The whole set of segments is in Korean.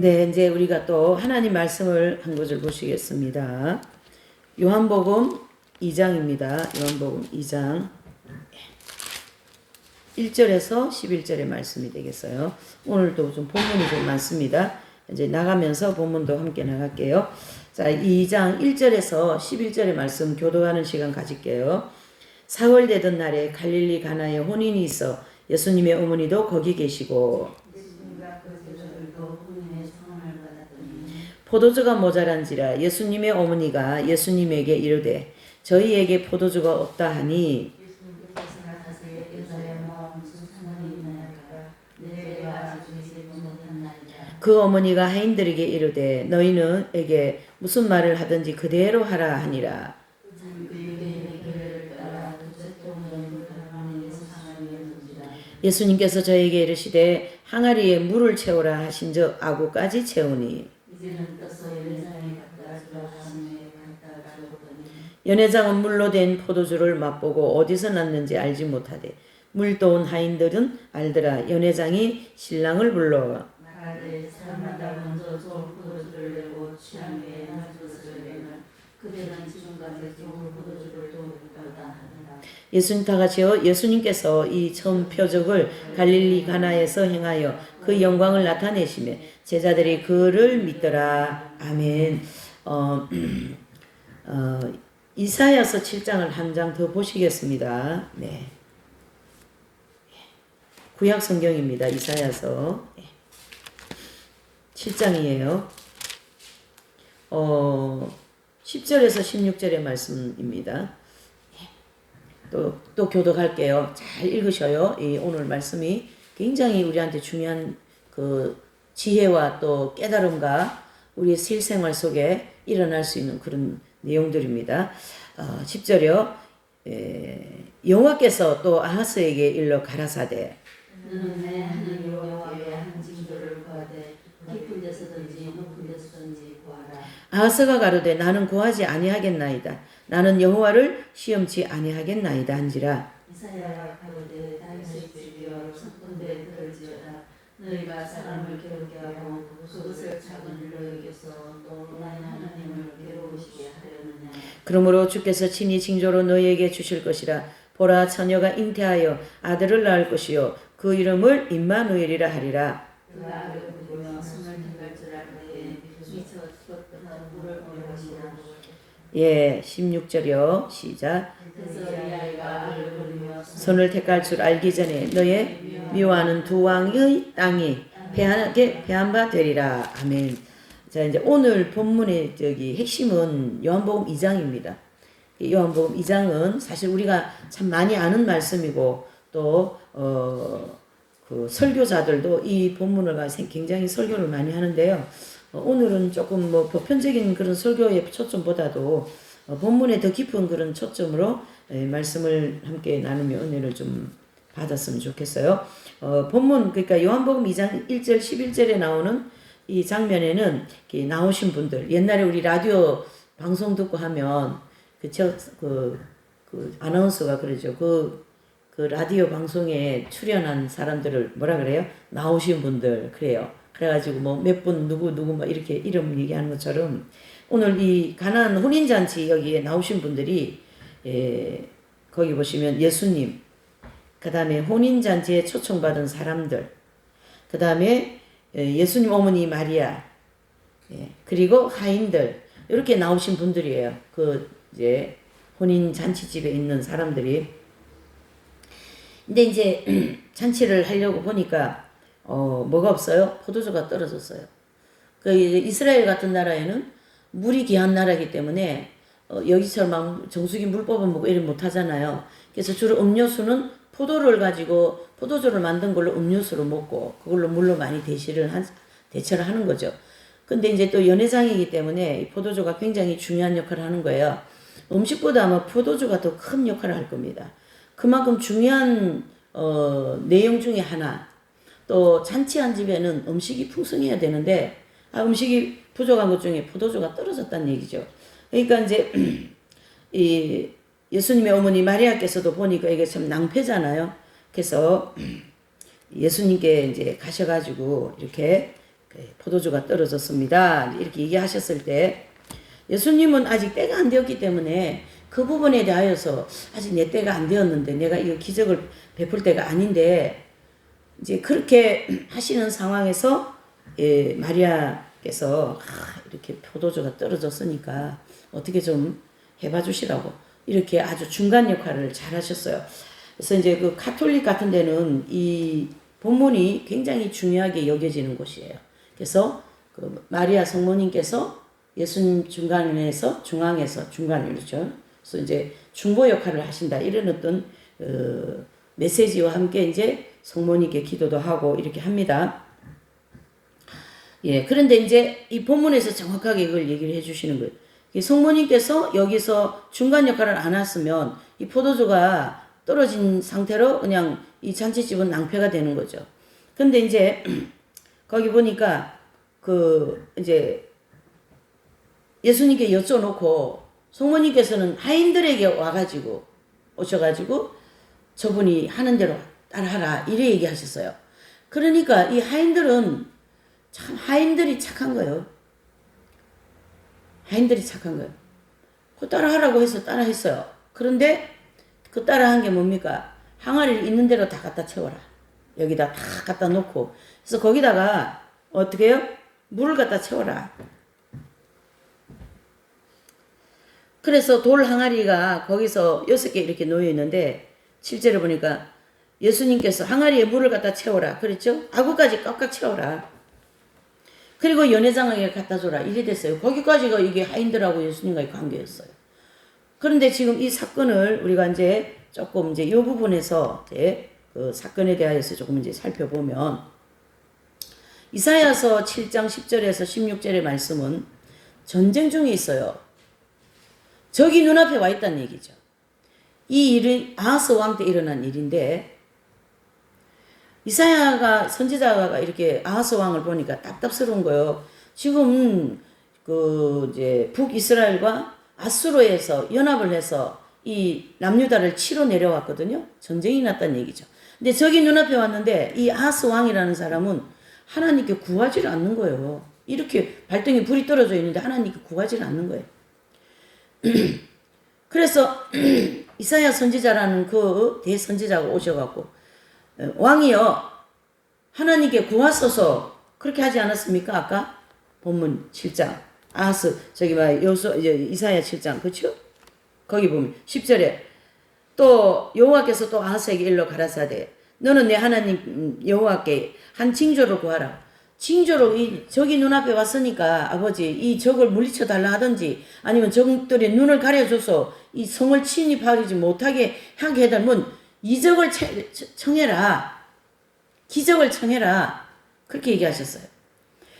네, 이제 우리가 또 하나님 말씀을 한 구절 보시겠습니다. 요한복음 2장입니다. 요한복음 2장 1절에서 11절의 말씀이 되겠어요. 오늘도 좀 본문이 좀 많습니다. 이제 나가면서 본문도 함께 나갈게요. 자, 2장 1절에서 11절의 말씀 교도하는 시간 가질게요. 사흘 되던 날에 갈릴리 가나에 혼인이 있어 예수님의 어머니도 거기 계시고 포도주가 모자란지라 예수님의 어머니가 예수님에게 이르되 저희에게 포도주가 없다 하니 그 어머니가 하인들에게 이르되 너희는에게 무슨 말을 하든지 그대로 하라 하니라. 예수님께서 저에게 이르시되 항아리에 물을 채우라 하신즉 아구까지 채우니 연회장은 물로 된 포도주를 맛보고 어디서 났는지 알지 못하되 물도 온 하인들은 알더라. 연회장이 신랑을 불러 사람마다 먼저 좋은 포도주를 내고 취한 후에 나주스를 내면 그들은 지금까지 좋은 포도주를 도우다 하더라. 예수님 다 같이요. 예수님께서 이 처음 표적을 갈릴리 가나에서 행하여 그 영광을 나타내시며 제자들이 그를 믿더라. 아멘. 이사야서 7장을 한 장 더 보시겠습니다. 네. 구약 성경입니다. 이사야서 7장이에요. 10절에서 16절의 말씀입니다. 또 교독할게요. 잘 읽으셔요. 이 오늘 말씀이 굉장히 우리한테 중요한 그 지혜와 또 깨달음과 우리의 실생활 속에 일어날 수 있는 그런 내용들입니다. 10절이요. 여호와께서 또 아하스에게 일러 가라사대 너는 내 하나님 여호와의 한 징조를 구하되 깊은 데서든지 높은 데서든지 구하라. 아하스가 가로되 나는 구하지 아니하겠나이다. 나는 여호와를 시험치 아니하겠나이다 한지라. 이사야가 가로되 다윗의 집이여 선군대 들을지어다. 너희가 사람을 괴롭게 하고 그것을 작은 일로 여겨서 또 나의 하나님을 괴로우시게 하려느냐. 그러므로 주께서 친히 징조로 너희에게 주실 것이라. 보라 처녀가 잉태하여 아들을 낳을 것이요 그 이름을 임마누엘이라 하리라. 그가 아를 부르며 손을 택할 줄 알되 미쳐 죽었던 물을 보낼 것이라. 예, 16절이요. 시작. 그래서 이 아이가 아를 부르며 손을 택할 줄 알기 전에 너의 미워하는 두 왕의 땅이 패한 바 되리라. 아멘. 자, 이제 오늘 본문의 핵심은 요한복음 2장입니다. 요한복음 2장은 사실 우리가 참 많이 아는 말씀이고 또 그 설교자들도 이 본문을 가지고 굉장히 설교를 많이 하는데요. 오늘은 조금 뭐 보편적인 그런 설교의 초점보다도 본문에 더 깊은 그런 초점으로 말씀을 함께 나누며 은혜를 좀 받았으면 좋겠어요. 본문 그러니까 요한복음 2장 1절 11절에 나오는 이 장면에는 나오신 분들 옛날에 우리 라디오 방송 듣고 하면 그 아나운서가 그러죠. 그 라디오 방송에 출연한 사람들을 뭐라 그래요? 나오신 분들 그래요. 그래가지고 뭐 몇 분 누구 막 이렇게 이름 얘기하는 것처럼 오늘 이 가나안 혼인잔치 여기에 나오신 분들이 거기 보시면 예수님, 그 다음에 혼인잔치에 초청받은 사람들, 그 다음에 예수님 어머니 마리아, 그리고 하인들 이렇게 나오신 분들이에요. 그 이제 혼인잔치집에 있는 사람들이. 근데 이제 잔치를 하려고 보니까 뭐가 없어요? 포도주가 떨어졌어요. 그 이스라엘 같은 나라에는 물이 귀한 나라이기 때문에 여기처럼 막 정수기 물 뽑아먹고 이런 못 하잖아요. 그래서 주로 음료수는 포도를 가지고 포도주를 만든 걸로 음료수로 먹고 그걸로 물로 많이 대처를 하는 거죠. 근데 이제 또 연회장이기 때문에 이 포도주가 굉장히 중요한 역할을 하는 거예요. 음식보다 아마 포도주가 더 큰 역할을 할 겁니다. 그만큼 중요한 내용 중에 하나. 또 잔치한 집에는 음식이 풍성해야 되는데 음식이 부족한 것 중에 포도주가 떨어졌다는 얘기죠. 그러니까 이제 이 예수님의 어머니 마리아께서도 보니까 이게 참 낭패잖아요. 그래서 예수님께 이제 가셔가지고 이렇게 포도주가 떨어졌습니다. 이렇게 얘기하셨을 때 예수님은 아직 때가 안 되었기 때문에 그 부분에 대하여서 아직 내 때가 안 되었는데 내가 이거 기적을 베풀 때가 아닌데 이제 그렇게 하시는 상황에서 마리아께서 이렇게 포도주가 떨어졌으니까 어떻게 좀 해봐 주시라고 이렇게 아주 중간 역할을 잘 하셨어요. 그래서 이제 그 가톨릭 같은 데는 이 본문이 굉장히 중요하게 여겨지는 곳이에요. 그래서 그 마리아 성모님께서 예수님 중간에서 중간이죠. 그래서 이제 중보 역할을 하신다 이런 어떤 메시지와 함께 이제 성모님께 기도도 하고 이렇게 합니다. 예, 그런데 이제 이 본문에서 정확하게 그걸 얘기를 해주시는 거예요. 이 성모님께서 여기서 중간 역할을 안 했으면 이 포도주가 떨어진 상태로 그냥 이 잔치집은 낭패가 되는 거죠. 근데 이제 거기 보니까 그 이제 예수님께 여쭤놓고 성모님께서는 하인들에게 와가지고 오셔가지고 저분이 하는 대로 따라하라 이래 얘기하셨어요. 그러니까 이 하인들은 참 하인들이 착한 거예요. 하인들이 착한 거예요. 그 따라하라고 해서 따라했어요. 그런데 그 따라한 게 뭡니까? 항아리를 있는 대로 다 갖다 채워라. 여기다 다 갖다 놓고 그래서 거기다가 어떻게 해요? 물을 갖다 채워라. 그래서 돌 항아리가 거기서 6개 이렇게 놓여 있는데 7절에 보니까 예수님께서 항아리에 물을 갖다 채워라. 그랬죠? 아구까지 꽉꽉 채워라. 그리고 연회장에게 갖다 줘라. 이래 됐어요. 거기까지가 이게 하인들하고 예수님과의 관계였어요. 그런데 지금 이 사건을 우리가 이제 조금 이제 이 부분에서 이제 그 사건에 대하여서 조금 이제 살펴보면 이사야서 7장 10절에서 16절의 말씀은 전쟁 중에 있어요. 적이 눈앞에 와 있다는 얘기죠. 이 일은 아하스 왕 때 일어난 일인데 이사야가 선지자가 이렇게 아하스 왕을 보니까 답답스러운 거예요. 지금 그 이제 북이스라엘과 아수르에서 연합을 해서 이 남유다를 치러 내려왔거든요. 전쟁이 났다는 얘기죠. 근데 저기 눈앞에 왔는데 이 아하스 왕이라는 사람은 하나님께 구하지를 않는 거예요. 이렇게 발등에 불이 떨어져 있는데 하나님께 구하지를 않는 거예요. 그래서 이사야 선지자라는 그 대선지자가 오셔갖고 왕이여 하나님께 구하소서 그렇게 하지 않았습니까? 아까 본문 7장 아하스 저기 이사야 7장 그렇죠? 거기 보면 10절에 또 여호와께서 또 아하스에게 일러 가라사대 너는 내 하나님 여호와께 한 징조를 구하라. 징조로 이 적이 눈앞에 왔으니까 아버지 이 적을 물리쳐 달라 하든지 아니면 적들의 눈을 가려줘서 이 성을 침입하지 못하게 하게 해달면 이적을 청해라. 기적을 청해라. 그렇게 얘기하셨어요.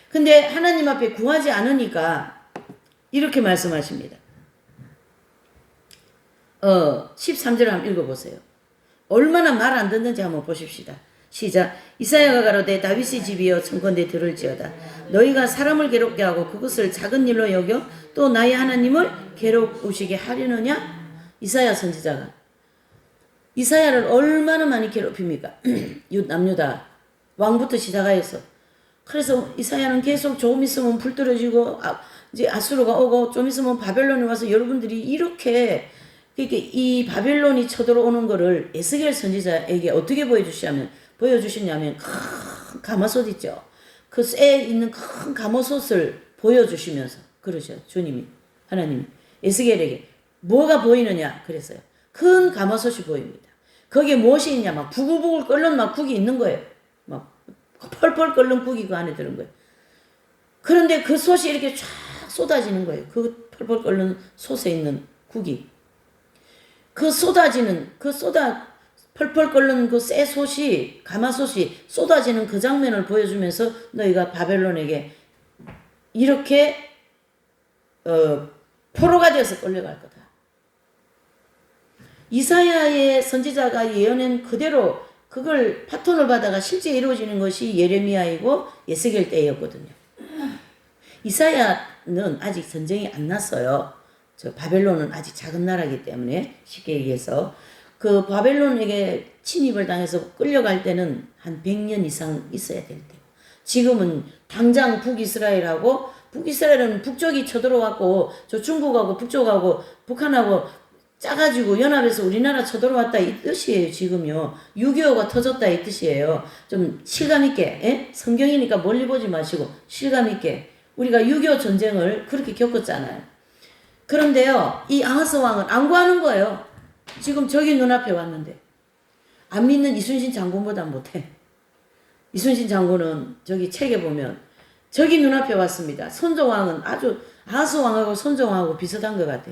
근데 하나님 앞에 구하지 않으니까 이렇게 말씀하십니다. 13절 한번 읽어보세요. 얼마나 말 안 듣는지 한번 보십시다. 시작. 이사야가 가로되 다윗의 집이여 청컨대 들을지어다. 너희가 사람을 괴롭게 하고 그것을 작은 일로 여겨 또 나의 하나님을 괴롭으시게 하려느냐? 이사야 선지자가 이사야를 얼마나 많이 괴롭힙니까? 남유다 왕부터 시작하여서 그래서 이사야는 계속 조금 있으면 불 떨어지고 이제 아수르가 오고 좀 있으면 바벨론에 와서 여러분들이 이렇게 이 바벨론이 쳐들어오는 거를 에스겔 선지자에게 어떻게 보여주시냐면 큰 가마솥 있죠. 그 쇠에 있는 큰 가마솥을 보여주시면서 그러죠. 주님이 하나님이 에스겔에게 뭐가 보이느냐 그랬어요. 큰 가마솥이 보입니다. 거기에 무엇이 있냐 막 부글부글 끓는 막 국이 있는 거예요. 막 펄펄 끓는 국이 그 안에 들은 거예요. 그런데 그 솥이 이렇게 쫙 쏟아지는 거예요. 그 펄펄 끓는 솥에 있는 국이 그 펄펄 끓는 그 쇠 솥이 가마솥이 쏟아지는 그 장면을 보여주면서 너희가 바벨론에게 이렇게 포로가 되어서 끌려갈 거다. 이사야의 선지자가 예언한 그대로 그걸 파톤을 받아가 실제 이루어지는 것이 예레미야이고 예스겔 때였거든요. 이사야는 아직 전쟁이 안 났어요. 저 바벨론은 아직 작은 나라이기 때문에 쉽게 얘기해서 그 바벨론에게 침입을 당해서 끌려갈 때는 한 100년 이상 있어야 될 때. 지금은 당장 북이스라엘은 북쪽이 쳐들어왔고 저 중국하고 북쪽하고 북한하고 짜가지고 연합해서 우리나라 쳐들어왔다 이 뜻이에요. 지금요. 6.25가 터졌다 이 뜻이에요. 좀 실감있게, 예? 성경이니까 멀리 보지 마시고 실감있게. 우리가 6.25 전쟁을 그렇게 겪었잖아요. 그런데요, 이 아하스 왕은 안 구하는 거예요. 지금 저기 눈앞에 왔는데. 안 믿는 이순신 장군보다 못해. 이순신 장군은 저기 책에 보면 저기 눈앞에 왔습니다. 선조왕은 아주 아하스 왕하고 선조왕하고 비슷한 것 같아.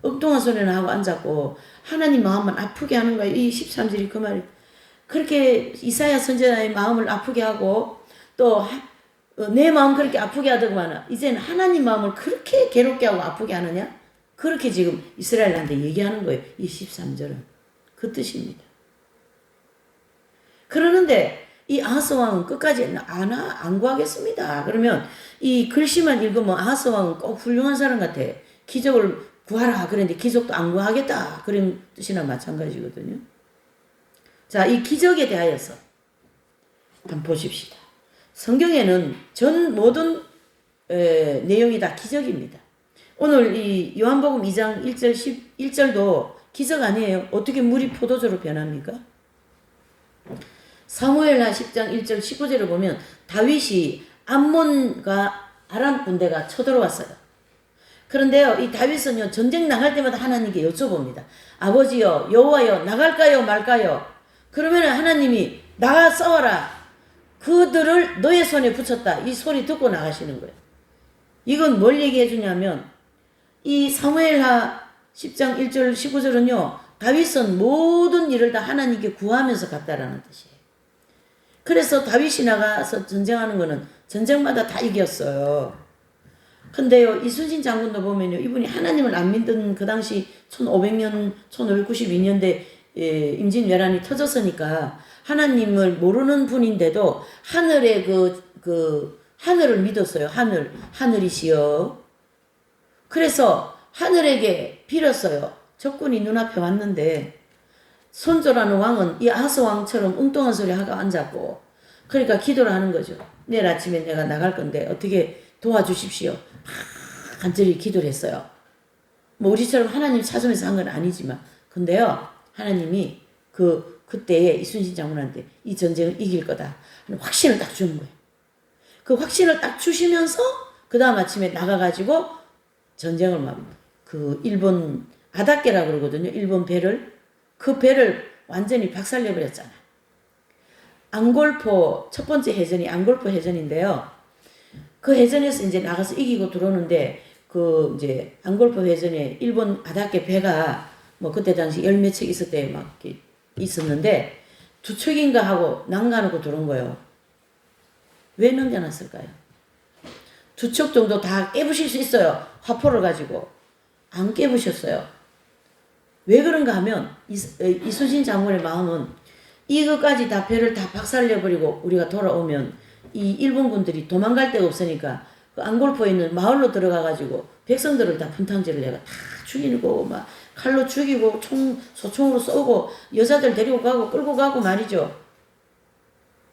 엉뚱한 소리는 하고 앉았고 하나님 마음만 아프게 하는 거예요. 이 13절이 그 말이. 그렇게 이사야 선지자의 마음을 아프게 하고 또 내 마음 그렇게 아프게 하더구만 이제는 하나님 마음을 그렇게 괴롭게 하고 아프게 하느냐? 그렇게 지금 이스라엘한테 얘기하는 거예요. 이 13절은. 그 뜻입니다. 그러는데 이 아하스 왕은 끝까지 안 구하겠습니다. 그러면 이 글씨만 읽으면 아하스 왕은 꼭 훌륭한 사람 같아. 기적을 구하라. 그런데 기적도 안 구하겠다. 그런 뜻이나 마찬가지거든요. 자, 이 기적에 대하여서 한번 보십시다. 성경에는 전 모든 내용이 다 기적입니다. 오늘 이 요한복음 2장 1절 11절도 기적 아니에요. 어떻게 물이 포도주로 변합니까? 사무엘하 10장 1절 19절을 보면 다윗이 암몬과 아람 군대가 쳐들어왔어요. 그런데요, 이 다윗은요, 전쟁 나갈 때마다 하나님께 여쭤봅니다. 아버지요, 여호와여, 나갈까요, 말까요? 그러면 하나님이 나가 싸워라. 그들을 너의 손에 붙였다. 이 소리 듣고 나가시는 거예요. 이건 뭘 얘기해 주냐면, 이 사무엘하 10장 1절 19절은요, 다윗은 모든 일을 다 하나님께 구하면서 갔다라는 뜻이에요. 그래서 다윗이 나가서 전쟁하는 거는 전쟁마다 다 이겼어요. 근데요, 이순신 장군도 보면요, 이분이 하나님을 안 믿던 그 당시 1500년, 1592년대 임진왜란이 터졌으니까 하나님을 모르는 분인데도 하늘의 하늘을 믿었어요. 하늘이시여. 그래서 하늘에게 빌었어요. 적군이 눈앞에 왔는데 선조라는 왕은 이 아하스 왕처럼 엉뚱한 소리 하고 앉았고 그러니까 기도를 하는 거죠. 내일 아침에 내가 나갈 건데 어떻게 도와주십시오. 간절히 기도를 했어요. 뭐 우리처럼 하나님 찾으면서 한 건 아니지만 근데요. 하나님이 그때에 이순신 장군한테 이 전쟁을 이길 거다 하는 확신을 딱 주는 거예요. 그 확신을 딱 주시면서 그 다음 아침에 나가가지고 전쟁을 일본 아다케라 그러거든요. 일본 그 배를 완전히 박살내버렸잖아요. 앙골포 첫 번째 해전이 앙골포 해전인데요. 그 해전에서 이제 나가서 이기고 들어오는데 이제 앙골포 해전에 일본 아다케 배가 뭐 그때 당시 열 몇 척 있을 때 막 있었는데 2척인가 하고 난간하고 들어온 거예요. 왜 넘겨놨을까요? 2척 정도 다 깨부실 수 있어요. 화포를 가지고. 안 깨부셨어요. 왜 그런가 하면 이순신 장군의 마음은 이것까지 다 배를 다 박살내버리고 우리가 돌아오면 이 일본군들이 도망갈 데가 없으니까 그 앙골포에 있는 마을로 들어가가지고 백성들을 다 분탕질을 내가 다 죽이고 막 칼로 죽이고 소총으로 쏘고 여자들 데리고 가고 끌고 가고 말이죠.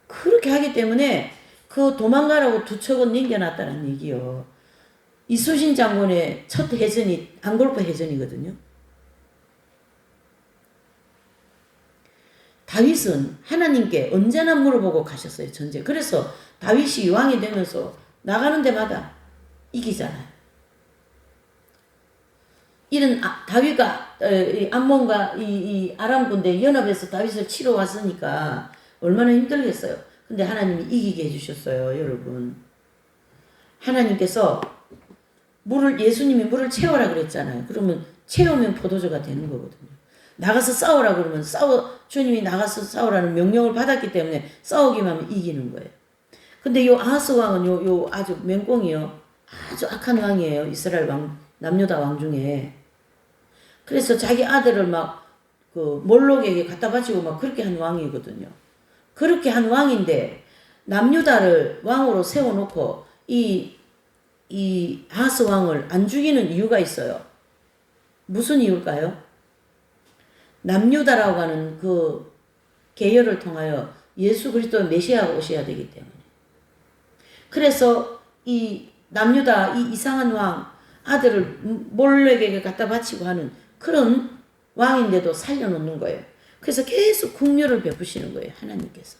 그렇게 하기 때문에 그 도망가라고 2척은 남겨놨다는 얘기요. 이순신 장군의 첫 해전이 앙골포 해전이거든요. 다윗은 하나님께 언제나 물어보고 가셨어요. 전쟁. 그래서 다윗이 왕이 되면서 나가는 데마다 이기잖아요. 이런 다윗과 암몬과 이 아람 군대 연합해서 다윗을 치러 왔으니까 얼마나 힘들겠어요. 근데 하나님이 이기게 해주셨어요, 여러분. 하나님께서 예수님이 물을 채워라 그랬잖아요. 그러면 채우면 포도주가 되는 거거든요. 나가서 싸우라 그러면 주님이 나가서 싸우라는 명령을 받았기 때문에 싸우기만 하면 이기는 거예요. 근데 요 아하스 왕은 요 아주 맹꽁이요. 아주 악한 왕이에요. 이스라엘 남유다 왕 중에. 그래서 자기 아들을 몰록에게 갖다 바치고 막 그렇게 한 왕이거든요. 그렇게 한 왕인데 남유다를 왕으로 세워놓고 이 아하스 왕을 안 죽이는 이유가 있어요. 무슨 이유일까요? 남유다라고 하는 그 계열을 통하여 예수 그리스도의 메시아가 오셔야 되기 때문에. 그래서 이 남유다 이 이상한 왕 아들을 몰렉에게 갖다 바치고 하는 그런 왕인데도 살려놓는 거예요. 그래서 계속 긍휼을 베푸시는 거예요. 하나님께서.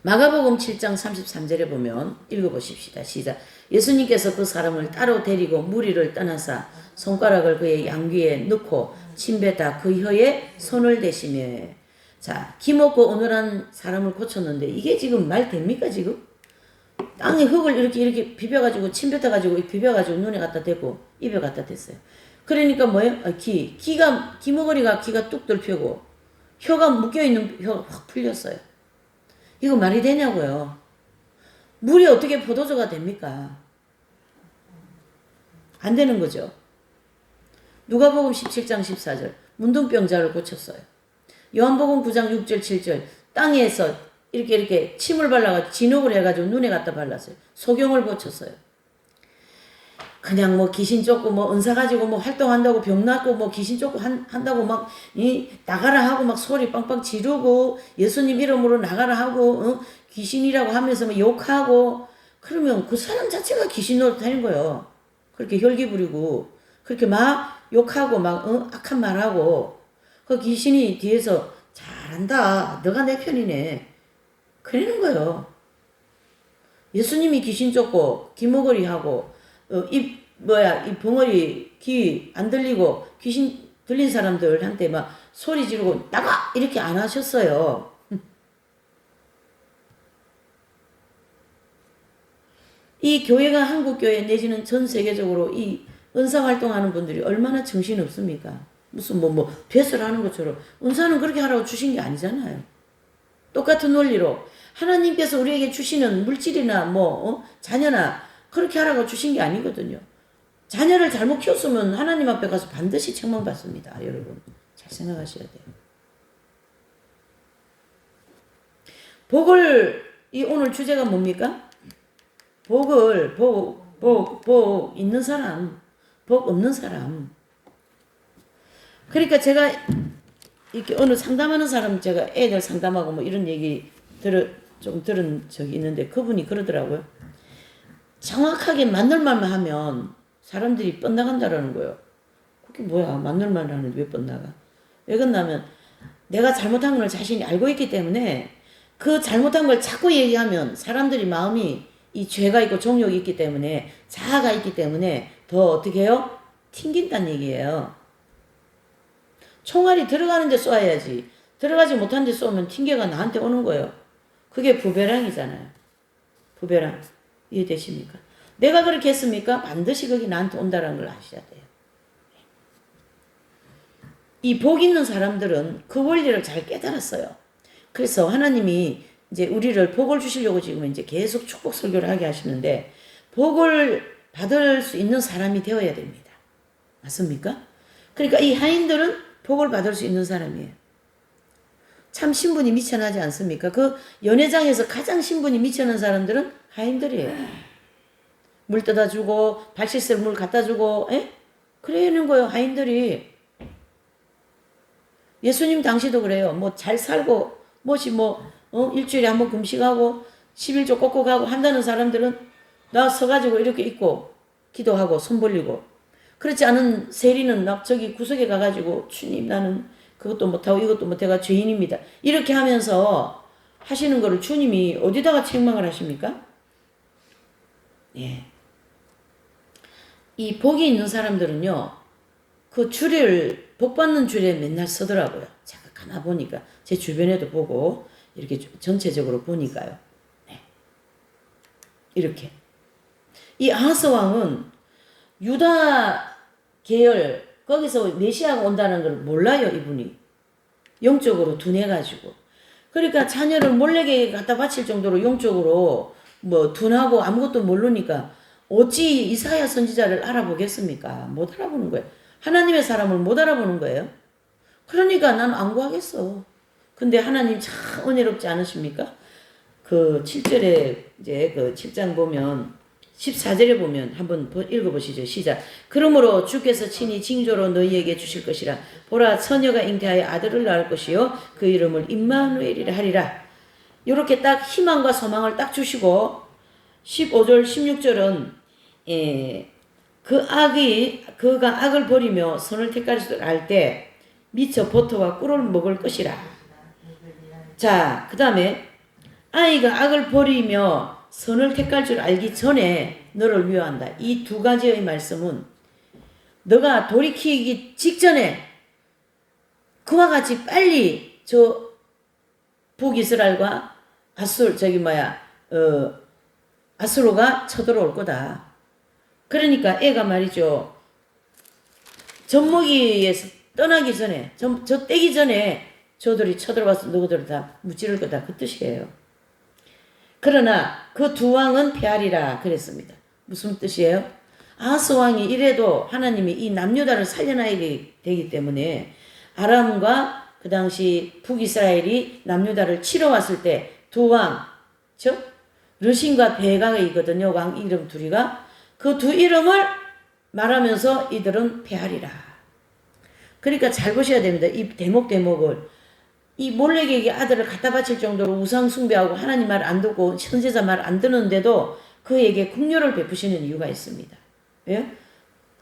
마가복음 7장 33절에 보면 읽어보십시다. 시작. 예수님께서 그 사람을 따로 데리고 무리를 떠나사 손가락을 그의 양귀에 넣고 침뱉어 그 혀에 손을 대시며. 자, 기먹고 어눌한 사람을 고쳤는데 이게 지금 말 됩니까 지금? 땅에 흙을 이렇게 비벼가지고 침뱉어가지고 비벼가지고 눈에 갖다 대고 입에 갖다 댔어요. 그러니까 뭐예요? 기머거리가 기가 뚝 뚫히고 혀가 묶여있는 혀가 확 풀렸어요. 이거 말이 되냐고요. 물이 어떻게 포도주가 됩니까? 안 되는 거죠. 누가복음 17장 14절 문둥병자를 고쳤어요. 요한복음 9장 6절 7절 땅에서 이렇게 침을 발라가지고 진흙을 해가지고 눈에 갖다 발랐어요. 소경을 고쳤어요. 그냥 뭐 귀신 쫓고 뭐 은사 가지고 뭐 활동한다고 병 낫고 뭐 귀신 쫓고 한다고 막 나가라 하고 막 소리 빵빵 지르고 예수님 이름으로 나가라 하고 귀신이라고 하면서 뭐 욕하고 그러면 그 사람 자체가 귀신 노릇하는 거예요. 그렇게 혈기 부리고 그렇게 막 욕하고 막 악한 말하고 그 귀신이 뒤에서 잘한다 너가 내 편이네 그러는 거예요. 예수님이 귀신 쫓고 귀머거리 하고 이 벙어리 귀 안 들리고 귀신 들린 사람들한테 막 소리 지르고 나가 이렇게 안 하셨어요. 이 교회가 한국교회 내지는 전 세계적으로 이 은사 활동하는 분들이 얼마나 정신 없습니까? 무슨 퇴소를 하는 것처럼 은사는 그렇게 하라고 주신 게 아니잖아요. 똑같은 원리로 하나님께서 우리에게 주시는 물질이나 자녀나 그렇게 하라고 주신 게 아니거든요. 자녀를 잘못 키웠으면 하나님 앞에 가서 반드시 책망받습니다. 여러분 잘 생각하셔야 돼요. 복을 오늘 주제가 뭡니까? 복 있는 사람, 복 없는 사람. 그러니까 제가 이렇게 어느 상담하는 사람 제가 애들 상담하고 이런 얘기 좀 들은 적이 있는데 그분이 그러더라고요. 정확하게 맞는 말만 하면 사람들이 뻗나간다라는 거예요. 그게 뭐야? 맞는 말 하는데 왜 뻗나가? 왜 그러냐면 내가 잘못한 걸 자신이 알고 있기 때문에 그 잘못한 걸 자꾸 얘기하면 사람들이 마음이 이 죄가 있고 정욕이 있기 때문에 자아가 있기 때문에 더 어떻게 해요? 튕긴다는 얘기예요. 총알이 들어가는 데 쏘아야지. 들어가지 못한 데 쏘면 튕겨가 나한테 오는 거예요. 그게 부베랑이잖아요. 부베랑. 이해되십니까? 내가 그렇게 했습니까? 반드시 거기 나한테 온다는 걸 아셔야 돼요. 이 복 있는 사람들은 그 원리를 잘 깨달았어요. 그래서 하나님이 이제 우리를 복을 주시려고 지금 이제 계속 축복 설교를 하게 하시는데 복을 받을 수 있는 사람이 되어야 됩니다. 맞습니까? 그러니까 이 하인들은 복을 받을 수 있는 사람이에요. 참 신분이 미천하지 않습니까? 그 연회장에서 가장 신분이 미천한 사람들은 하인들이에요. 물 떠다 주고 발 씻을 물 갖다 주고 그러는 거예요. 하인들이. 예수님 당시도 그래요. 잘 살고 일주일에 한 번 금식하고 11조 꺾고 가고 한다는 사람들은 나 서가지고 이렇게 있고 기도하고 손 벌리고 그렇지 않은 세리는 막 저기 구석에 가가지고 주님 나는 그것도 못하고 이것도 못해가 죄인입니다. 이렇게 하면서 하시는 거를 주님이 어디다가 책망을 하십니까? 예. 이 복이 있는 사람들은요. 그 줄을 복 받는 줄에 맨날 서더라고요. 제가 가나 보니까 제 주변에도 보고 이렇게 전체적으로 보니까요. 네. 이렇게 이 아하스 왕은 유다 계열 거기서 메시아가 온다는 걸 몰라요. 이분이 영적으로 둔해가지고 그러니까 자녀를 몰래게 갖다 바칠 정도로 영적으로 둔하고 아무것도 모르니까 어찌 이사야 선지자를 알아보겠습니까? 못 알아보는 거예요. 하나님의 사람을 못 알아보는 거예요. 그러니까 난 안 구하겠어. 근데 하나님 참 은혜롭지 않으십니까? 그 7절에 이제 그 7장 보면 14절에 보면 한번 읽어보시죠. 시작. 그러므로 주께서 친히 징조로 너희에게 주실 것이라. 보라 처녀가 잉태하여 아들을 낳을 것이요 그 이름을 임마누엘이라 하리라. 이렇게 딱 희망과 소망을 딱 주시고 15절 16절은 그가 악을 버리며 선을 택할 줄 알 때 미쳐 버터와 꿀을 먹을 것이라. 자, 그 다음에 아이가 악을 버리며 선을 택할 줄 알기 전에 너를 위로한다. 이 두 가지의 말씀은 너가 돌이키기 직전에 그와 같이 빨리 저 북이스라엘과 아수르가 쳐들어올 거다. 그러니까 애가 말이죠. 젖먹이에서 떠나기 전에, 저 떼기 전에 저들이 쳐들어와서 너희들을 다 무찌를 거다. 그 뜻이에요. 그러나 그 두 왕은 패하리라 그랬습니다. 무슨 뜻이에요? 아하스 왕이 이래도 하나님이 이 남유다를 살려놔야 되기 때문에 아람과 그 당시 북이스라엘이 남유다를 치러 왔을 때 두 왕, 즉 르신과 베가이거든요. 왕 이름 둘이가. 그 두 이름을 말하면서 이들은 패하리라. 그러니까 잘 보셔야 됩니다. 이 대목을. 이 몰렉에게 아들을 갖다 바칠 정도로 우상 숭배하고 하나님 말 안 듣고 선지자 말 안 듣는데도 그에게 긍휼을 베푸시는 이유가 있습니다. 예?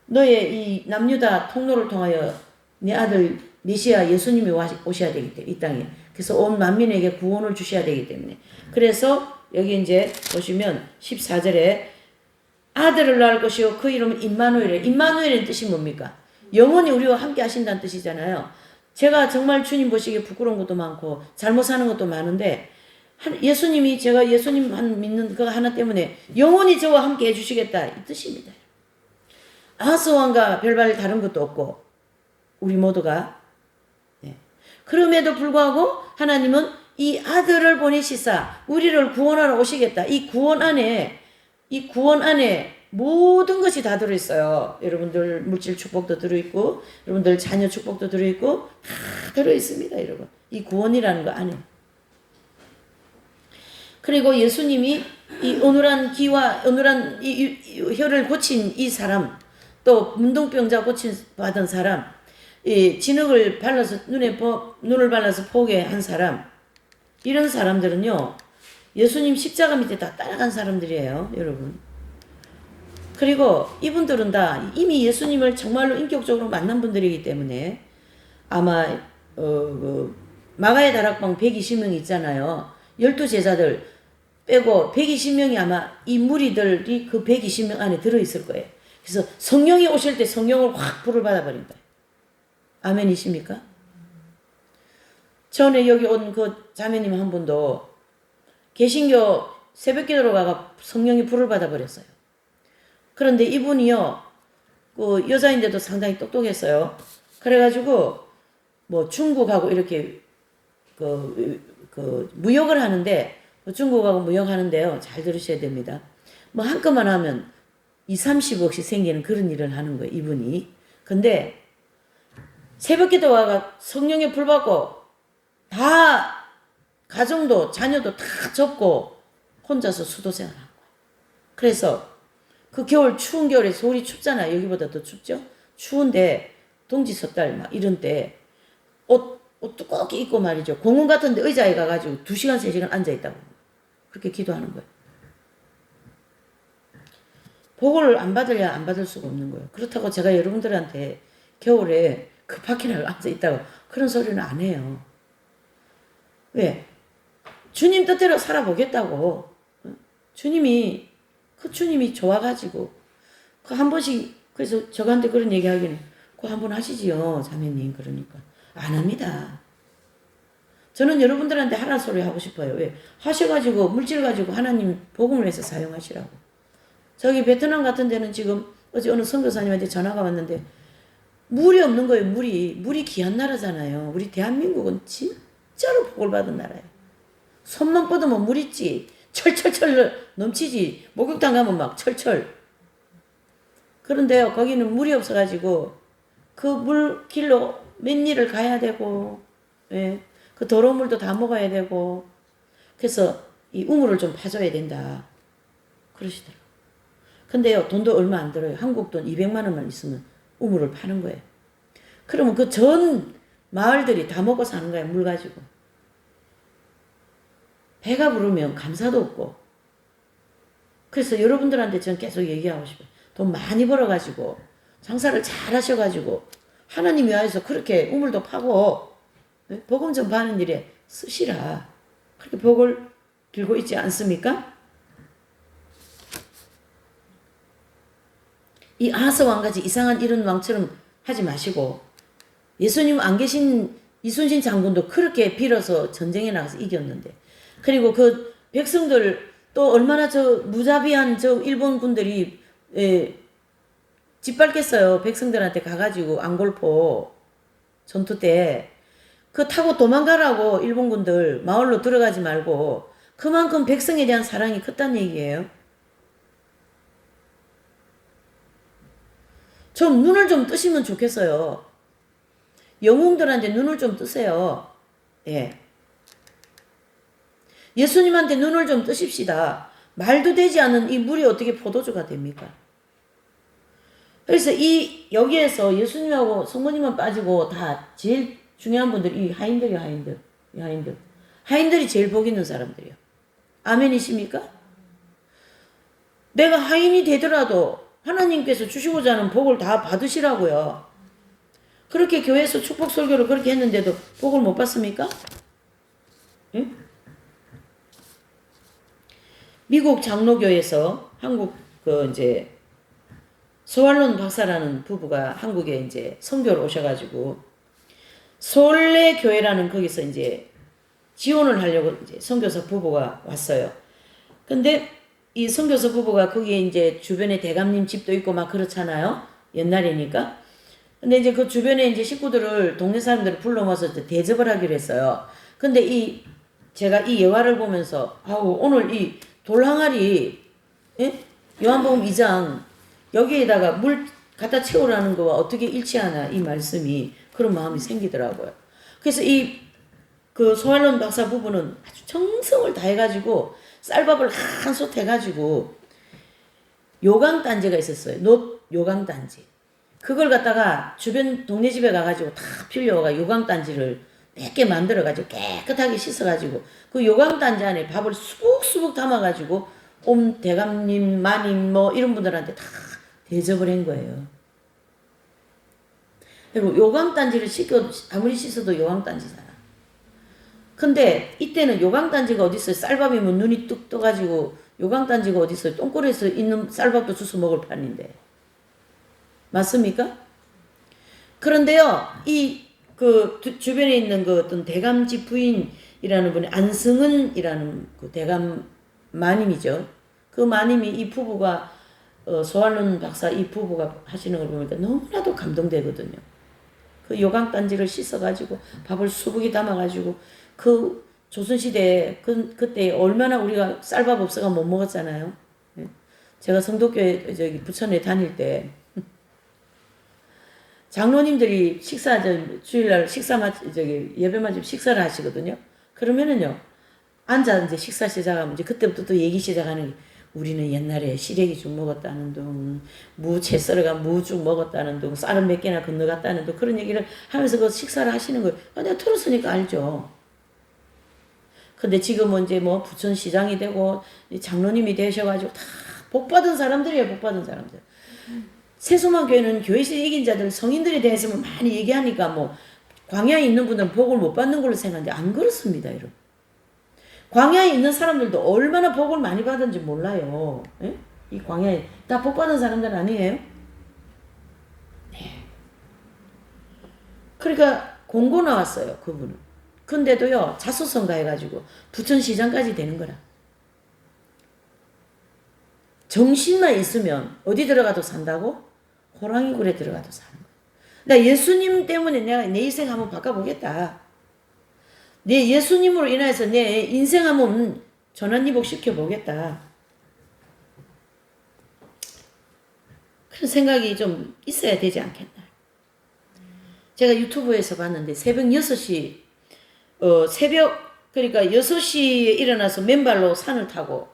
너의 이 남유다 통로를 통하여 네 아들 메시아 예수님이 오셔야 되기 때문에 이 땅에. 그래서 온 만민에게 구원을 주셔야 되기 때문에. 그래서 여기 이제 보시면 14절에 아들을 낳을 것이요 그 이름은 임마누엘이에요. 임마누엘의 뜻이 뭡니까? 영원히 우리와 함께 하신다는 뜻이잖아요. 제가 정말 주님 보시기에 부끄러운 것도 많고 잘못 사는 것도 많은데 예수님이 제가 예수님 믿는 그거 하나 때문에 영원히 저와 함께 해주시겠다 이 뜻입니다. 아하스 왕과 별반 다른 것도 없고 우리 모두가 그럼에도 불구하고 하나님은 이 아들을 보내시사 우리를 구원하러 오시겠다. 이 구원 안에 모든 것이 다 들어있어요. 여러분들 물질 축복도 들어있고 여러분들 자녀 축복도 들어있고 다 들어있습니다. 여러분. 이 구원이라는 거 안에. 그리고 예수님이 이 어눌한 귀와 어눌한 이 혀를 고친 이 사람 또 문둥병자 받은 사람 이 진흙을 발라서 눈을 발라서 보게 한 사람 이런 사람들은요 예수님 십자가 밑에 다 따라간 사람들이에요. 여러분. 그리고 이분들은 다 이미 예수님을 정말로 인격적으로 만난 분들이기 때문에 아마 마가의 다락방 120명 있잖아요. 12제자들 빼고 120명이 아마 이 무리들이 그 120명 안에 들어있을 거예요. 그래서 성령이 오실 때 성령을 확 불을 받아버린다. 아멘이십니까? 전에 여기 온 그 자매님 한 분도 개신교 새벽기도로 가가 성령이 불을 받아버렸어요. 그런데 이분이요, 그 여자인데도 상당히 똑똑했어요. 그래가지고 뭐 중국하고 이렇게 무역을 하는데 중국하고 무역하는데요. 잘 들으셔야 됩니다. 뭐 한건만 하면 20-30억씩 생기는 그런 일을 하는 거예요. 이분이. 근데 새벽기도 와가 성령의 불 받고 다 가정도 자녀도 다 접고 혼자서 수도생활 한 거예요. 그래서 그 겨울 추운 겨울에 서울이 춥잖아요. 여기보다 더 춥죠. 추운데 동지 섣달 막 이런 때 옷 두껍게 입고 말이죠. 공원 같은 데 의자에 가가지고 2시간 3시간 앉아있다고 그렇게 기도하는 거예요. 복을 안 받으려 안 받을 수가 없는 거예요. 그렇다고 제가 여러분들한테 겨울에 그 밖에 앉아있다고 그런 소리는 안 해요. 왜? 주님 뜻대로 살아보겠다고. 주님이 좋아가지고 그 한 번씩 그래서 저한테 그런 얘기하기는 그 한 번 하시지요 자매님. 그러니까 안 합니다. 저는 여러분들한테 하라는 소리 하고 싶어요. 왜? 하셔가지고 물질 가지고 하나님 복음을 해서 사용하시라고. 저기 베트남 같은 데는 지금 어제 어느 선교사님한테 전화가 왔는데 물이 없는 거예요. 물이 귀한 나라잖아요. 우리 대한민국은 진짜로 복을 받은 나라예요. 손만 뻗으면 물 있지. 철철철 넘치지. 목욕탕 가면 막 철철. 그런데요, 거기는 물이 없어가지고 그 물 길로 몇 리를 가야 되고, 예, 그 더러운 물도 다 먹어야 되고, 그래서 이 우물을 좀 파줘야 된다. 그러시더라고요. 근데요, 돈도 얼마 안 들어요. 한국 돈 200만 원만 있으면 우물을 파는 거예요. 그러면 그 전 마을들이 다 먹고 사는 거예요. 물 가지고. 배가 부르면 감사도 없고. 그래서 여러분들한테 저는 계속 얘기하고 싶어요. 돈 많이 벌어가지고 장사를 잘 하셔가지고 하나님 위하여서 그렇게 우물도 파고 복음 전파하는 일에 쓰시라. 그렇게 복을 빌고 있지 않습니까? 이 아하스 왕같이 이상한 이런 왕처럼 하지 마시고 예수님 안 계신 이순신 장군도 그렇게 빌어서 전쟁에 나가서 이겼는데 그리고 그 백성들 또 얼마나 저 무자비한 저 일본 군들이 짓밟겠어요. 백성들한테 가가지고 앙골포 전투 때 그 타고 도망가라고 일본군들 마을로 들어가지 말고 그만큼 백성에 대한 사랑이 컸다는 얘기예요. 좀 눈을 좀 뜨시면 좋겠어요. 영웅들한테 눈을 좀 뜨세요. 예. 예수님한테 눈을 좀 뜨십시다. 말도 되지 않은 이 물이 어떻게 포도주가 됩니까? 그래서 여기에서 예수님하고 성모님만 빠지고 다 제일 중요한 분들이 이 하인들이요, 하인들. 하인들이 제일 복 있는 사람들이요. 아멘이십니까? 내가 하인이 되더라도 하나님께서 주시고자 하는 복을 다 받으시라고요. 그렇게 교회에서 축복 설교를 그렇게 했는데도 복을 못 받습니까? 응? 미국 장로교에서 한국 이제 소알론 박사라는 부부가 한국에 이제 선교를 오셔가지고 솔레 교회라는 거기서 이제 지원을 하려고 이제 선교사 부부가 왔어요. 근데 이 선교사 부부가 거기에 이제 주변에 대감님 집도 있고 막 그렇잖아요. 옛날이니까. 근데 이제 그 주변에 이제 식구들을 동네 사람들을 불러 모아서 대접을 하기로 했어요. 근데 제가 이 예화를 보면서 오늘 이 돌항아리 요한복음 2장 여기에다가 물 갖다 채우라는 거와 어떻게 일치하나 이 말씀이 그런 마음이 생기더라고요. 그래서 그 소알론 박사 부부는 아주 정성을 다해가지고 쌀밥을 한솥 해가지고 요강단지가 있었어요. 놋 요강단지. 그걸 갖다가 주변 동네 집에 가가지고 다 빌려가 요강단지를 몇 개 만들어가지고 깨끗하게 씻어가지고 그 요강단지 안에 밥을 수북수북 담아가지고 대감님, 마님 뭐 이런 분들한테 다 대접을 한 거예요. 그리고 요강단지를 아무리 씻어도 요강단지잖아. 근데 이때는 요강단지가 어디 있어요? 쌀밥이면 눈이 뚝 떠가지고 요강단지가 어디 있어요? 똥꼬리에서 있는 쌀밥도 주워 먹을 판인데. 맞습니까? 그런데요, 그 주변에 있는 그 어떤 대감집 부인이라는 분이 안승은이라는 그 대감 마님이죠. 그 마님이 이 부부가 소알론 박사 이 부부가 하시는 걸 보니까 너무나도 감동되거든요. 그 요강단지를 씻어가지고 밥을 수북이 담아가지고 그 조선시대에 그때 얼마나 우리가 쌀밥 없어가 못 먹었잖아요. 제가 성도교회 부천에 다닐 때 장로님들이 주일날 예배 마치고 식사를 하시거든요. 그러면은요, 앉아 이제 식사 시작하면 이제 그때부터 또 얘기 시작하는 게 우리는 옛날에 시래기죽 먹었다는 둥, 채 썰어가 무죽 먹었다는 둥, 쌀은 몇 개나 건너갔다는 둥, 그런 얘기를 하면서 그 식사를 하시는 거예요. 내가 들었으니까 알죠. 근데 지금은 이제 뭐 부천시장이 되고 장로님이 되셔가지고 다 복받은 사람들이에요, 복받은 사람들. 세수만 교회는 교회에서 이긴 자들, 성인들에 대해서 많이 얘기하니까 뭐 광야에 있는 분들은 복을 못 받는 걸로 생각하는데 안 그렇습니다, 여러분. 광야에 있는 사람들도 얼마나 복을 많이 받은지 몰라요. 에? 이 광야에 다 복 받은 사람들 아니에요? 네. 그러니까 공고 나왔어요, 그분은. 근데도요, 자수성가 해가지고 부천시장까지 되는 거라. 정신만 있으면 어디 들어가도 산다고? 호랑이 굴에 들어가도 사는 거야. 나 예수님 때문에 내가 내 인생 한번 바꿔보겠다. 내 예수님으로 인해서 내 인생 한번 전환이복 시켜보겠다. 그런 생각이 좀 있어야 되지 않겠나. 제가 유튜브에서 봤는데 새벽 6시, 그러니까 6시에 일어나서 맨발로 산을 타고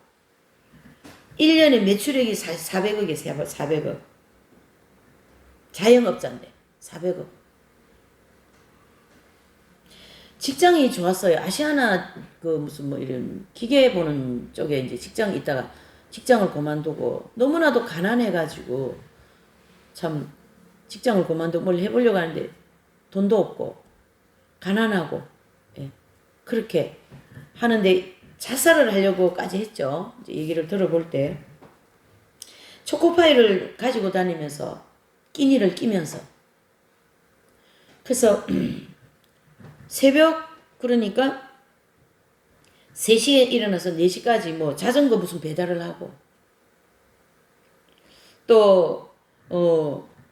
1년에 매출액이 400억이에요. 400억. 자영업자인데 400억. 직장이 좋았어요. 아시아나 그 무슨 뭐 이런 기계 보는 쪽에 이제 직장 있다가 직장을 그만두고 너무나도 가난해가지고 참 직장을 그만두고 뭘 해보려고 하는데 돈도 없고 가난하고 예. 그렇게 하는데 자살을 하려고까지 했죠. 이제 얘기를 들어볼 때 초코파이를 가지고 다니면서 끼니를 끼면서 그래서 새벽 그러니까 3시에 일어나서 4시까지 뭐 자전거 무슨 배달을 하고 또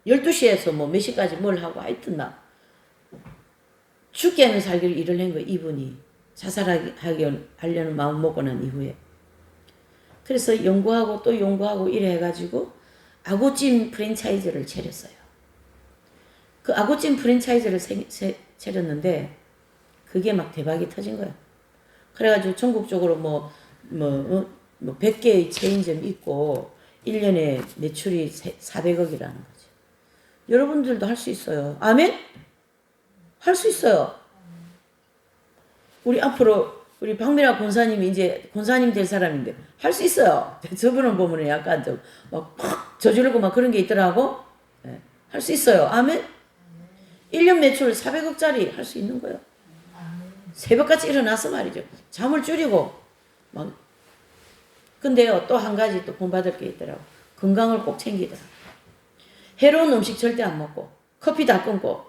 12시에서 뭐 몇 시까지 뭘 하고 하여튼 나 죽게 하면 살기를 일을 한 거예요. 이분이 자살하려는 마음 먹고 난 이후에. 그래서 연구하고 또 연구하고 이래 해가지고 아구찜 프랜차이즈를 차렸어요. 그 아구찜 프랜차이즈를 차렸는데 그게 막 대박이 터진 거예요. 그래가지고 전국적으로 100개의 체인점이 있고 1년에 매출이 400억이라는 거죠. 여러분들도 할 수 있어요. 아멘? 할 수 있어요. 우리 앞으로 우리 박미라 권사님이 이제 권사님 될 사람인데 할 수 있어요. 저분은 보면 약간 좀 막 팍 저지르고 막 그런 게 있더라고. 네. 할 수 있어요. 아멘? 1년 매출 400억짜리 할 수 있는 거예요. 새벽같이 일어나서 말이죠. 잠을 줄이고 막 근데요 또 한 가지 또 본받을 게 있더라고. 건강을 꼭 챙기더라. 해로운 음식 절대 안 먹고 커피 다 끊고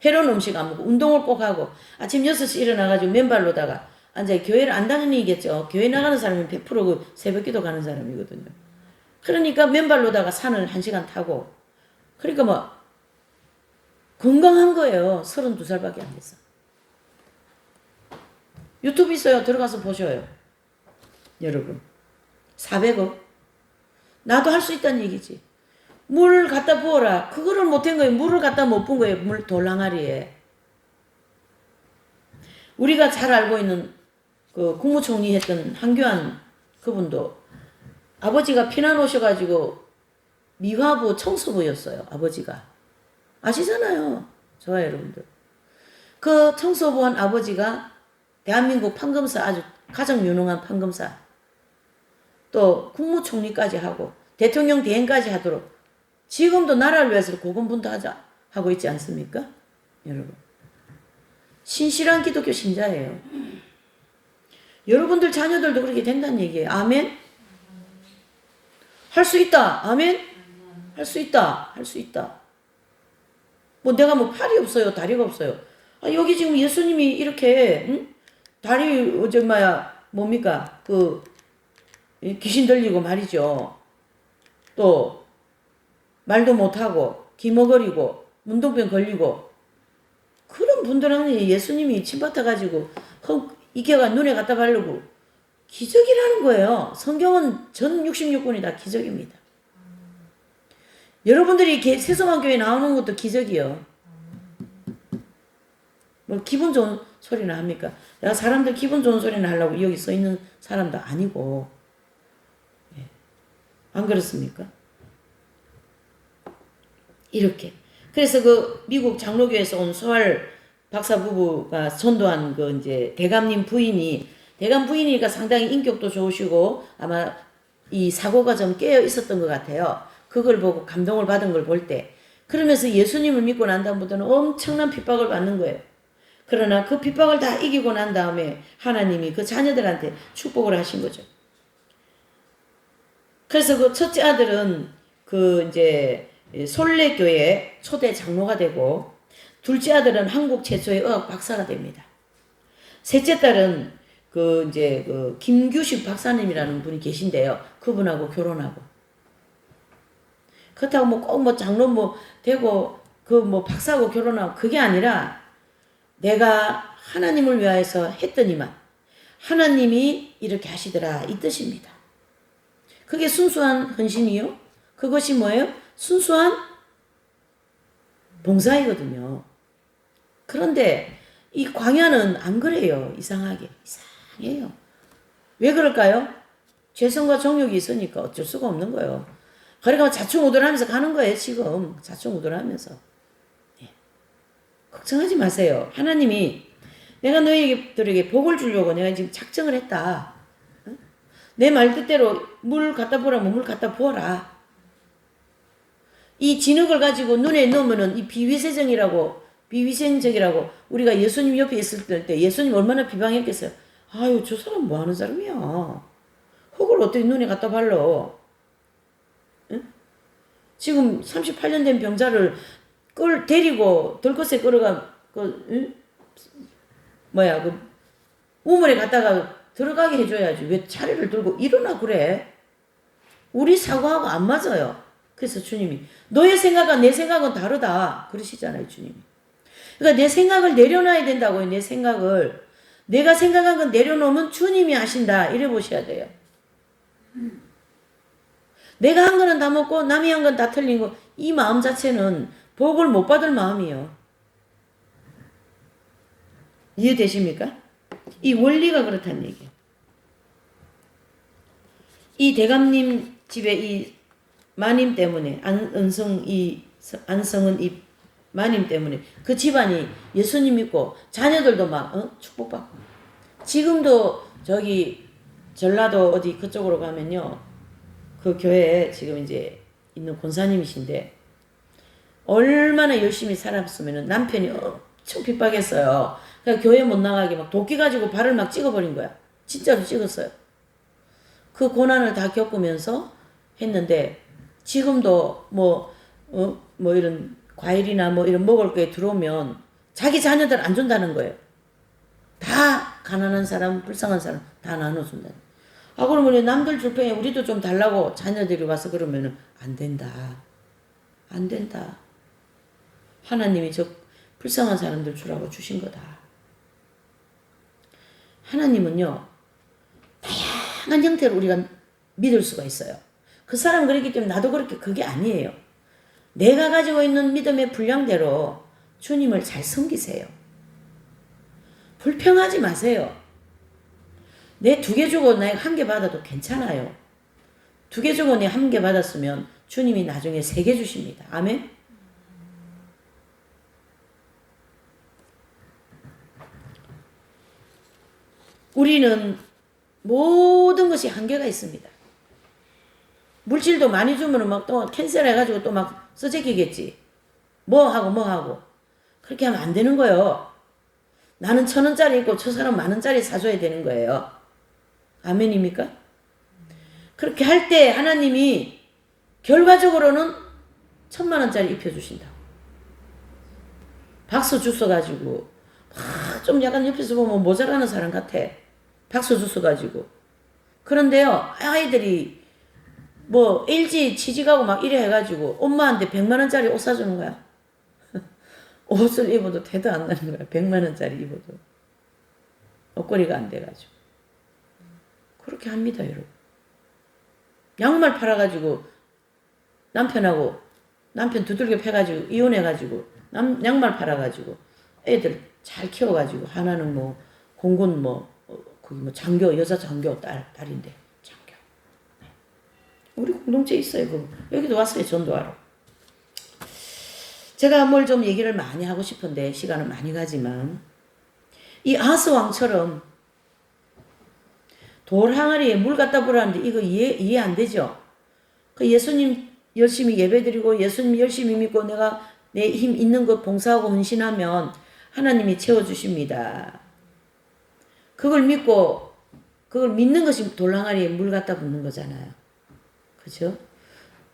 해로운 음식 안 먹고 운동을 꼭 하고 아침 6시 일어나가지고 맨발로다가 앉아 교회를 안 다니겠죠. 교회 나가는 사람은 100%그 새벽기도 가는 사람이거든요. 그러니까 맨발로다가 산을 1시간 타고 그러니까 뭐 건강한 거예요. 32살밖에 안 됐어. 유튜브 있어요. 들어가서 보셔요. 여러분 400억 나도 할 수 있다는 얘기지. 물 갖다 부어라. 그거를 못한 거예요. 물을 갖다 못 부은 거예요. 물 돌랑아리에. 우리가 잘 알고 있는 그 국무총리 했던 한교안 그분도 아버지가 피난 오셔가지고 미화부 청소부였어요. 아버지가. 아시잖아요. 좋아요 여러분들. 그 청소부한 아버지가 대한민국 판검사 아주 가장 유능한 판검사 또 국무총리까지 하고 대통령 대행까지 하도록 지금도 나라를 위해서 고군분투하자 하고 있지 않습니까? 여러분. 신실한 기독교 신자예요. 여러분들 자녀들도 그렇게 된다는 얘기예요. 아멘? 할 수 있다. 아멘? 할 수 있다. 할 수 있다. 뭐 내가 뭐 팔이 없어요. 다리가 없어요. 아, 여기 지금 예수님이 이렇게 다리 뭡니까? 그 귀신 들리고 말이죠. 또 말도 못하고 기머거리고 문동병 걸리고 그런 분들은 예수님이 침받아가지고 이겨가 눈에 갖다 바르고 기적이라는 거예요. 성경은 전 66권이 다 기적입니다. 여러분들이 세성한 교회 나오는 것도 기적이요. 뭐 기분 좋은 소리나 합니까? 내가 사람들 기분 좋은 소리나 하려고 여기 써 있는 사람도 아니고 예. 안 그렇습니까? 이렇게. 그래서 그 미국 장로교에서 온 소활 박사 부부가 전도한 그 이제 대감님 부인이 대감 부인이니까 상당히 인격도 좋으시고 아마 이 사고가 좀 깨어 있었던 것 같아요. 그걸 보고 감동을 받은 걸 볼 때. 그러면서 예수님을 믿고 난 다음부터는 엄청난 핍박을 받는 거예요. 그러나 그 핍박을 다 이기고 난 다음에 하나님이 그 자녀들한테 축복을 하신 거죠. 그래서 그 첫째 아들은 그 이제 솔레교회 초대 장로가 되고 둘째 아들은 한국 최초의 의학 박사가 됩니다. 셋째 딸은 그 이제 그 김규식 박사님이라는 분이 계신데요. 그분하고 결혼하고 그렇다고 뭐 꼭 뭐 장로 뭐 되고 그 뭐 박사하고 결혼하고 그게 아니라 내가 하나님을 위하여서 했더니만 하나님이 이렇게 하시더라 이 뜻입니다. 그게 순수한 헌신이요. 그것이 뭐예요? 순수한 봉사이거든요. 그런데 이 광야는 안 그래요. 이상하게. 이상해요. 왜 그럴까요? 죄성과 정욕이 있으니까 어쩔 수가 없는 거예요. 그러니까 자충우돌하면서 가는 거예요. 지금 자충우돌하면서. 예. 걱정하지 마세요. 하나님이 내가 너희들에게 복을 주려고 내가 지금 작정을 했다. 내 말 뜻대로 물 갖다 부으라면 물 갖다 부어라. 이 진흙을 가지고 눈에 넣으면은 이 비위생적이라고 우리가 예수님 옆에 있을 때 예수님 얼마나 비방했겠어요. 아유, 저 사람 뭐 하는 사람이야. 흙을 어떻게 눈에 갖다 발라. 응? 지금 38년 된 병자를 데리고 들것에 끌어가 우물에 갔다가 들어가게 해줘야지. 왜 차례를 들고 일어나 그래? 우리 사고하고 안 맞아요. 그래서 주님이 너의 생각과 내 생각은 다르다 그러시잖아요. 주님이. 그러니까 내 생각을 내려놔야 된다고요. 내 생각을. 내가 생각한 건 내려놓으면 주님이 하신다. 이래 보셔야 돼요. 내가 한 거는 다 먹고 남이 한 건 다 틀린 거. 이 마음 자체는 복을 못 받을 마음이에요. 이해되십니까? 이 원리가 그렇다는 얘기예요. 이 대감님 집에 이 마님 때문에 안성은 이 마님 때문에 그 집안이 예수님 믿고 자녀들도 막 축복받고. 지금도 저기 전라도 어디 그쪽으로 가면요, 그 교회에 지금 이제 있는 권사님이신데 얼마나 열심히 살았으면 남편이 엄청 핍박했어요. 그러니까 교회 못 나가게 막 도끼 가지고 발을 막 찍어버린 거야. 진짜로 찍었어요. 그 고난을 다 겪으면서 했는데 지금도 뭐 이런 과일이나 뭐 이런 먹을 게 들어오면 자기 자녀들 안 준다는 거예요. 다 가난한 사람, 불쌍한 사람 다 나눠준다. 아, 그러면 남들 줄 평에 우리도 좀 달라고 자녀들이 와서 그러면은 안 된다. 안 된다. 하나님이 저 불쌍한 사람들 주라고 주신 거다. 하나님은요, 다양한 형태로 우리가 믿을 수가 있어요. 그 사람 그랬기 때문에 나도 그렇게 그게 아니에요. 내가 가지고 있는 믿음의 분량대로 주님을 잘 섬기세요. 불평하지 마세요. 내 2개 주고 내가 1개 받아도 괜찮아요. 2개 주고 내가 1개 받았으면 주님이 나중에 3개 주십니다. 아멘? 우리는 모든 것이 한계가 있습니다. 물질도 많이 주면 막 또 캔슬 해가지고 또 막 써재기겠지. 뭐 하고. 그렇게 하면 안 되는 거예요. 나는 1,000원짜리 있고 저 사람 10,000원짜리 사줘야 되는 거예요. 아멘입니까? 그렇게 할 때 하나님이 결과적으로는 1,000,000원짜리 입혀주신다. 박수 주워가지고 좀 약간 옆에서 보면 모자라는 사람 같아. 박수 주워가지고. 그런데요, 아이들이 뭐 LG 취직하고 막 이래 해가지고 엄마한테 100만원짜리 옷 사주는 거야. 옷을 입어도 대도 안 나는 거야. 100만원짜리 입어도 옷걸이가 안 돼가지고. 그렇게 합니다, 여러분. 양말 팔아가지고 남편 두들겨 패가지고 이혼해가지고 양말 팔아가지고 애들 잘 키워가지고 하나는 뭐 공군 거기 장교, 여자 장교 딸인데 장교. 네. 우리 공동체 있어요. 여기도 왔어요, 전도하러. 제가 뭘 좀 얘기를 많이 하고 싶은데 시간은 많이 가지만 이 아하스 왕처럼 돌 항아리에 물 갖다 부라는데 이거 이해 안 되죠? 그 예수님 열심히 예배드리고 예수님 열심히 믿고 내가 내 힘 있는 것 봉사하고 헌신하면 하나님이 채워주십니다. 그걸 믿는 것이 돌 항아리에 물 갖다 붓는 거잖아요. 그죠?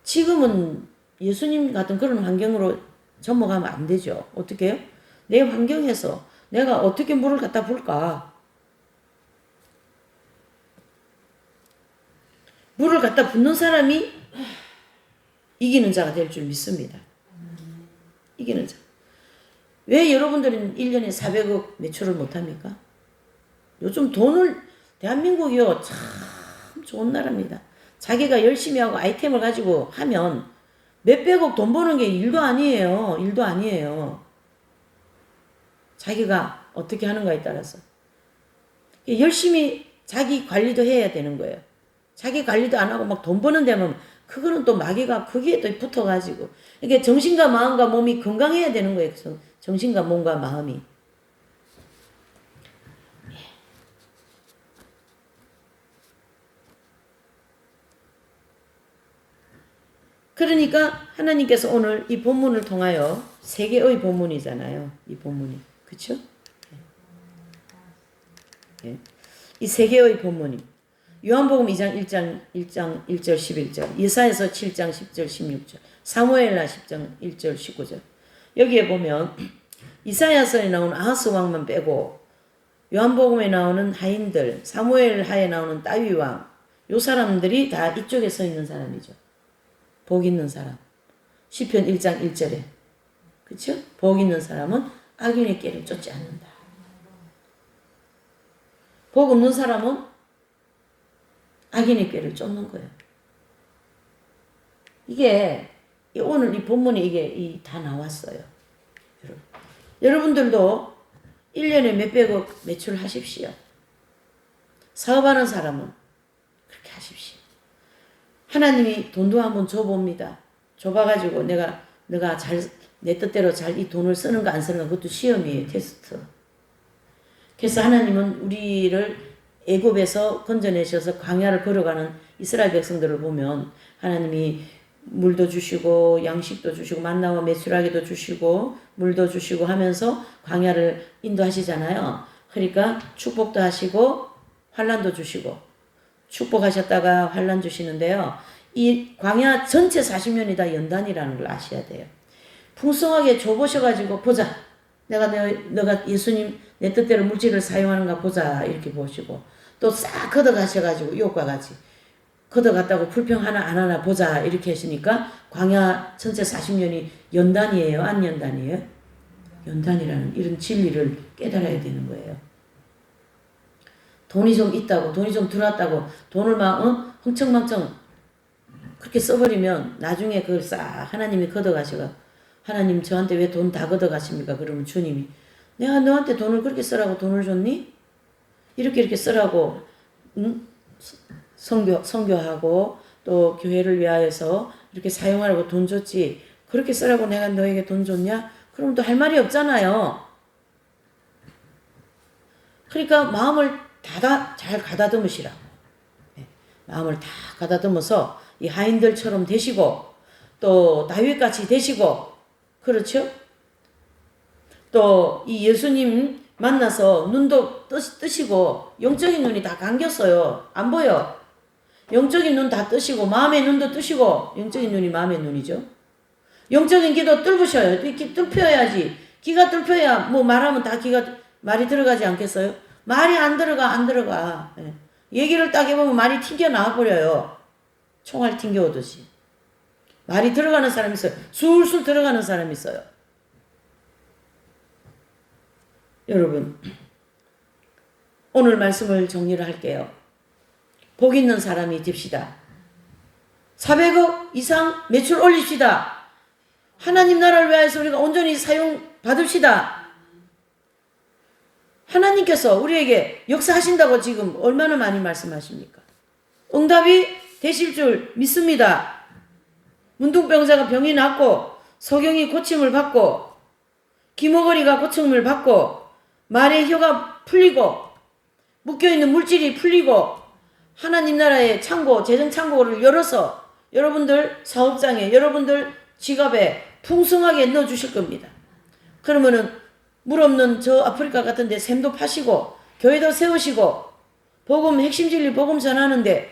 지금은 예수님 같은 그런 환경으로 접목하면 안 되죠. 어떻게 해요? 내 환경에서 내가 어떻게 물을 갖다 부을까? 물을 갖다 붓는 사람이 이기는 자가 될 줄 믿습니다. 이기는 자. 왜 여러분들은 1년에 400억 매출을 못합니까? 요즘 대한민국이요, 참 좋은 나라입니다. 자기가 열심히 하고 아이템을 가지고 하면 몇백억 돈 버는 게 일도 아니에요. 자기가 어떻게 하는가에 따라서. 열심히 자기 관리도 해야 되는 거예요. 자기 관리도 안 하고 막 돈 버는 데면 그거는 또 마귀가 거기에 또 붙어가지고 이게 정신과 마음과 몸이 건강해야 되는 거예요. 그래서 정신과 몸과 마음이. 그러니까 하나님께서 오늘 이 본문을 통하여 세 개의 본문이잖아요. 이 본문이. 그쵸? 예. 이 세 개의 본문이. 요한복음 2장 1절 11절, 예사에서 7장 10절 16절, 사무엘라 10장 1절 19절. 여기에 보면 이사야서에 나오는 아하스 왕만 빼고 요한복음에 나오는 하인들, 사무엘하에 나오는 따위 왕, 요 사람들이 다 이쪽에 서 있는 사람이죠. 복 있는 사람. 시편 1장 1절에. 그쵸? 복 있는 사람은 악인의 길을 쫓지 않는다. 복 없는 사람은 악인의 꾀를 쫓는 거예요. 이게 오늘 이 본문에 이게 다 나왔어요. 여러분들도 1년에 몇백억 매출하십시오. 사업하는 사람은 그렇게 하십시오. 하나님이 돈도 한번 줘봅니다. 줘봐가지고 내가 내 뜻대로 잘 이 돈을 쓰는가 안 쓰는가 그것도 시험이에요. 테스트. 그래서 하나님은 우리를 애굽에서 건져내셔서 광야를 걸어가는 이스라엘 백성들을 보면 하나님이 물도 주시고 양식도 주시고 만나와 메추라기도 주시고 물도 주시고 하면서 광야를 인도하시잖아요. 그러니까 축복도 하시고 환난도 주시고 축복하셨다가 환난 주시는데요. 이 광야 전체 40년이 다 연단이라는 걸 아셔야 돼요. 풍성하게 줘보셔가지고 보자. 너가 예수님 내 뜻대로 물질을 사용하는가 보자 이렇게 보시고 또 싹 걷어가셔가지고 욕과 같이 걷어갔다고 불평 하나 안 하나 보자 이렇게 하시니까 광야 전체 40년이 연단이에요? 안 연단이에요? 연단이라는 이런 진리를 깨달아야 되는 거예요. 돈이 좀 있다고 돈이 좀 들어왔다고 돈을 막 흥청망청 그렇게 써버리면 나중에 그걸 싹 하나님이 걷어가셔가 하나님 저한테 왜 돈 다 걷어가십니까? 그러면 주님이 내가 너한테 돈을 그렇게 쓰라고 돈을 줬니? 이렇게 쓰라고 선교하고 또 교회를 위하여서 이렇게 사용하라고 돈 줬지 그렇게 쓰라고 내가 너에게 돈 줬냐? 그럼 또 할 말이 없잖아요. 그러니까 마음을 잘 가다듬으시라고. 마음을 다 가다듬어서 이 하인들처럼 되시고 또 다윗같이 되시고 그렇죠? 또 이 예수님 만나서 눈도 뜨시고 영적인 눈이 다 감겼어요. 안 보여. 영적인 눈 다 뜨시고 마음의 눈도 뜨시고 영적인 눈이 마음의 눈이죠. 영적인 귀도 뚫으셔요. 이렇게 뚫혀야지. 귀가 뚫혀야 뭐 말하면 다 말이 들어가지 않겠어요? 말이 안 들어가. 예. 얘기를 딱 해보면 말이 튕겨 나와버려요. 총알 튕겨오듯이. 말이 들어가는 사람이 있어요. 술술 들어가는 사람이 있어요. 여러분, 오늘 말씀을 정리를 할게요. 복 있는 사람이 됩시다. 400억 이상 매출 올립시다. 하나님 나라를 위해서 우리가 온전히 사용 받읍시다. 하나님께서 우리에게 역사하신다고 지금 얼마나 많이 말씀하십니까? 응답이 되실 줄 믿습니다. 문둥병자가 병이 낫고 소경이 고침을 받고 기머거리가 고침을 받고 말의 혀가 풀리고 묶여있는 물질이 풀리고 하나님 나라의 창고, 재정 창고를 열어서 여러분들 사업장에 여러분들 지갑에 풍성하게 넣어주실 겁니다. 그러면은 물 없는 저 아프리카 같은 데 샘도 파시고 교회도 세우시고 복음 핵심 진리 복음 전하는데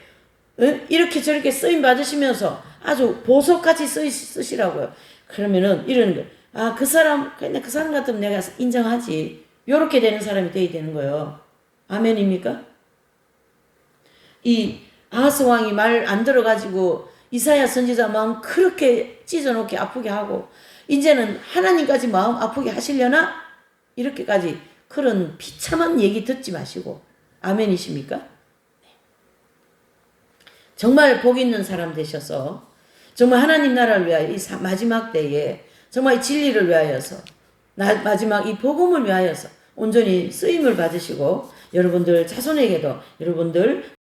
이렇게 저렇게 쓰임 받으시면서 아주 보석같이 쓰시라고요. 그러면은 이러는 거예요. 아, 그 사람 같으면 내가 인정하지. 요렇게 되는 사람이 돼야 되는 거예요. 아멘입니까? 이 아하스 왕이 말 안 들어가지고 이사야 선지자 마음 그렇게 찢어놓게 아프게 하고 이제는 하나님까지 마음 아프게 하시려나? 이렇게까지 그런 비참한 얘기 듣지 마시고 아멘이십니까? 정말 복 있는 사람 되셔서 정말 하나님 나라를 위하여 이 마지막 때에 정말 이 진리를 위하여서 마지막 이 복음을 위하여서 온전히 쓰임을 받으시고 여러분들 자손에게도 여러분들